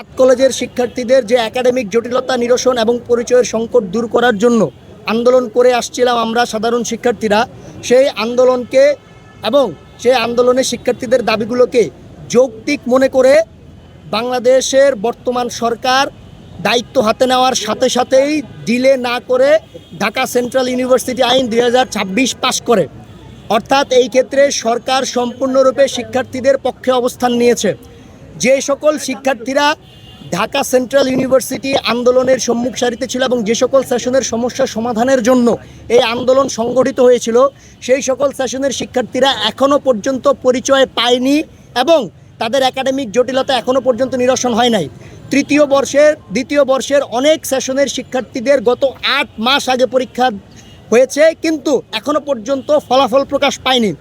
সাত কলেজের শিক্ষার্থীদের যে একাডেমিক জটিলতা নিরসন এবং পরিচয়ের সংকট দূর করার জন্য আন্দোলন করে আসছিলাম আমরা সাধারণ শিক্ষার্থীরা, সেই আন্দোলনকে এবং সেই আন্দোলনের শিক্ষার্থীদের দাবিগুলোকে যৌক্তিক মনে করে বাংলাদেশের বর্তমান সরকার দায়িত্ব হাতে নেওয়ার সাথে সাথেই ডিলে না করে ঢাকা সেন্ট্রাল ইউনিভার্সিটি আইন 2026 পাশ করে। অর্থাৎ এই ক্ষেত্রে সরকার সম্পূর্ণরূপে শিক্ষার্থীদের পক্ষে অবস্থান নিয়েছে। যে সকল শিক্ষার্থীরা ঢাকা সেন্ট্রাল ইউনিভার্সিটি আন্দোলনের সম্মুখ সারিতে ছিল এবং যে সকল সেশনের সমস্যা সমাধানের জন্য এই আন্দোলন সংগঠিত হয়েছিল, সেই সকল সেশনের শিক্ষার্থীরা এখনও পর্যন্ত পরিচয় পায়নি এবং তাদের একাডেমিক জটিলতা এখনও পর্যন্ত নিরসন হয় নাই। দ্বিতীয় বর্ষের অনেক সেশনের শিক্ষার্থীদের গত 8 মাস আগে পরীক্ষা হয়েছে, কিন্তু এখনও পর্যন্ত ফলাফল প্রকাশ পায়নি।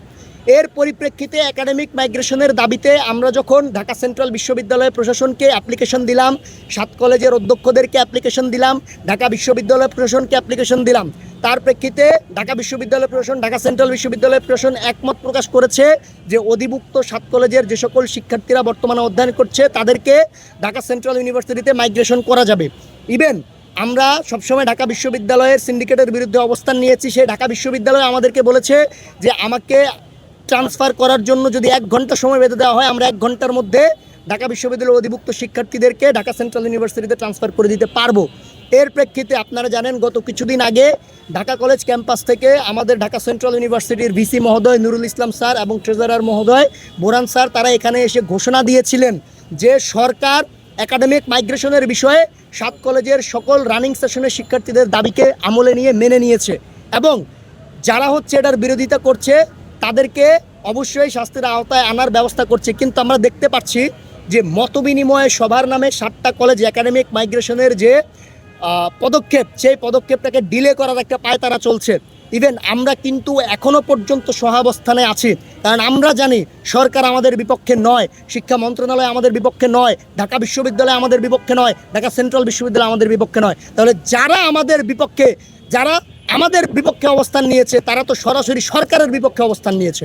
এর পরিপ্রেক্ষিতে একাডেমিক মাইগ্রেশনের দাবিতে আমরা যখন ঢাকা সেন্ট্রাল বিশ্ববিদ্যালয় প্রশাসনকে অ্যাপ্লিকেশন দিলাম, 7 কলেজের অধ্যক্ষদেরকে অ্যাপ্লিকেশন দিলাম, ঢাকা বিশ্ববিদ্যালয় প্রশাসনকে অ্যাপ্লিকেশন দিলাম, তার প্রেক্ষিতে ঢাকা বিশ্ববিদ্যালয় প্রশাসন, ঢাকা সেন্ট্রাল বিশ্ববিদ্যালয় প্রশাসন একমত প্রকাশ করেছে যে অধিভুক্ত 7 কলেজের যে সকল শিক্ষার্থীরা বর্তমানে অধ্যয়ন করছে তাদেরকে ঢাকা সেন্ট্রাল ইউনিভার্সিটিতে মাইগ্রেশন করা যাবে। ইভেন আমরা সবসময় ঢাকা বিশ্ববিদ্যালয়ের সিন্ডিকেটের বিরুদ্ধে অবস্থান নিয়েছি। সেই ঢাকা বিশ্ববিদ্যালয় আমাদেরকে বলেছে যে আমাকে ট্রান্সফার করার জন্য যদি 1 ঘন্টা সময় বেঁধে দেওয়া হয়, আমরা 1 ঘন্টার মধ্যে ঢাকা বিশ্ববিদ্যালয়ের অধিভুক্ত শিক্ষার্থীদেরকে ঢাকা সেন্ট্রাল ইউনিভার্সিটিতে ট্রান্সফার করে দিতে পারবো। এর প্রেক্ষিতে আপনারা জানেন গত কিছুদিন আগে ঢাকা কলেজ ক্যাম্পাস থেকে আমাদের ঢাকা সেন্ট্রাল ইউনিভার্সিটির ভিসি মহোদয় নুরুল ইসলাম স্যার এবং ট্রেজারার মহোদয় বোরান স্যার তারা এখানে এসে ঘোষণা দিয়েছিলেন যে সরকার একাডেমিক মাইগ্রেশনের বিষয়ে 7 কলেজের সকল রানিং সেশনের শিক্ষার্থীদের দাবিকে আমলে নিয়ে মেনে নিয়েছে এবং যারা এটার বিরোধিতা করছে তাদেরকে অবশ্যই শাস্তির আওতায় আনার ব্যবস্থা করছে। কিন্তু আমরা দেখতে পাচ্ছি যে মতবিনিময় সভার নামে 7টা কলেজ একাডেমিক মাইগ্রেশনের যে পদক্ষেপ, সেই পদক্ষেপটাকে ডিলে করার একটা পায়তারা চলছে। ইভেন আমরা কিন্তু এখনও পর্যন্ত সহাবস্থানে আছি, কারণ আমরা জানি সরকার আমাদের বিপক্ষে নয়, শিক্ষা মন্ত্রণালয় আমাদের বিপক্ষে নয়, ঢাকা বিশ্ববিদ্যালয় আমাদের বিপক্ষে নয়, ঢাকা সেন্ট্রাল বিশ্ববিদ্যালয় আমাদের বিপক্ষে নয়। তাহলে যারা আমাদের বিপক্ষে অবস্থান নিয়েছে তারা তো সরাসরি সরকারের বিপক্ষে অবস্থান নিয়েছে।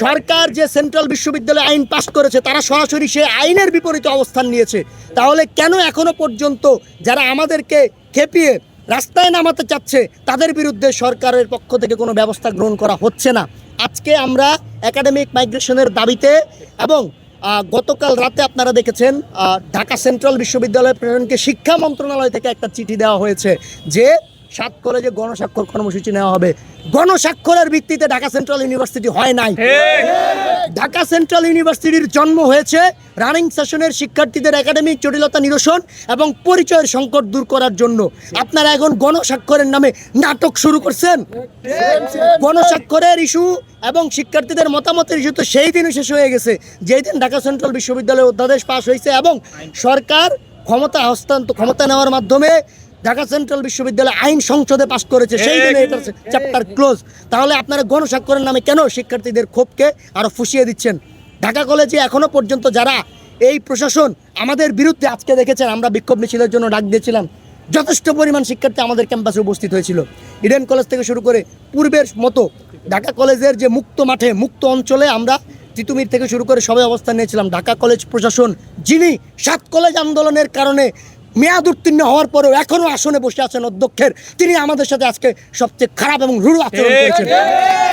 সরকার যে সেন্ট্রাল বিশ্ববিদ্যালয় আইন পাস করেছে তারা সরাসরি সেই আইনের বিপরীতে অবস্থান নিয়েছে। তাহলে কেন এখনো পর্যন্ত যারা আমাদেরকে খেপিয়ে রাস্তায় নামাতে চাচ্ছে তাদের বিরুদ্ধে সরকারের পক্ষ থেকে কোনো ব্যবস্থা গ্রহণ করা হচ্ছে না? আজকে আমরা একাডেমিক মাইগ্রেশনের দাবিতে এবং গতকাল রাতে আপনারা দেখেছেন ঢাকা সেন্ট্রাল বিশ্ববিদ্যালয় প্রশাসনকে শিক্ষা মন্ত্রণালয় থেকে একটা চিঠি দেওয়া হয়েছে যে 7 কলেজে গণস্বাক্ষর কর্মসূচি নেওয়া হবে। গণস্বাক্ষরের ভিত্তিতে ঢাকা সেন্ট্রাল ইউনিভার্সিটি হয় নাই। ঢাকা সেন্ট্রাল ইউনিভার্সিটির জন্ম হয়েছে রানিং সেশনের শিক্ষার্থীদের একাডেমিক জটিলতা নিরসন এবং পরিচয়ের সংকট দূর করার জন্য। আপনারা এখন গণস্বাক্ষরের নামে নাটক শুরু করছেন। গণস্বাক্ষরের ইস্যু এবং শিক্ষার্থীদের মতামতের ইস্যু তো সেই দিনই শেষ হয়ে গেছে যেই দিন ঢাকা সেন্ট্রাল বিশ্ববিদ্যালয়ে অধ্যাদেশ পাশ হয়েছে এবং সরকার ক্ষমতা নেওয়ার মাধ্যমে ঢাকা সেন্ট্রাল বিশ্ববিদ্যালয় আইন সংসদে পাশ করেছে, সেই দিনে এটার চ্যাপ্টার ক্লোজ। তাহলে আপনারা গণস্বাক্ষরের নামে কেন শিক্ষার্থীদের ক্ষোভকে আরও ফুসিয়ে দিচ্ছেন? ঢাকা কলেজে এখনও পর্যন্ত যারা এই প্রশাসন আমাদের বিরুদ্ধে, আজকে দেখেছেন আমরা বিক্ষোভ মিছিলের জন্য ডাক দিয়েছিলাম, যথেষ্ট পরিমাণ শিক্ষার্থী আমাদের ক্যাম্পাসে উপস্থিত হয়েছিল। ইডেন কলেজ থেকে শুরু করে পূর্বের মতো ঢাকা কলেজের যে মুক্ত মাঠে, মুক্ত অঞ্চলে আমরা তিতুমির থেকে শুরু করে সবাই অবস্থান নিয়েছিলাম। ঢাকা কলেজ প্রশাসন যিনি 7 কলেজ আন্দোলনের কারণে মেয়াদ উত্তীর্ণ হওয়ার পরেও এখনও আসনে বসে আছেন অধ্যক্ষের, তিনি আমাদের সাথে আজকে সবচেয়ে খারাপ এবং রূঢ় আচরণ করেছেন।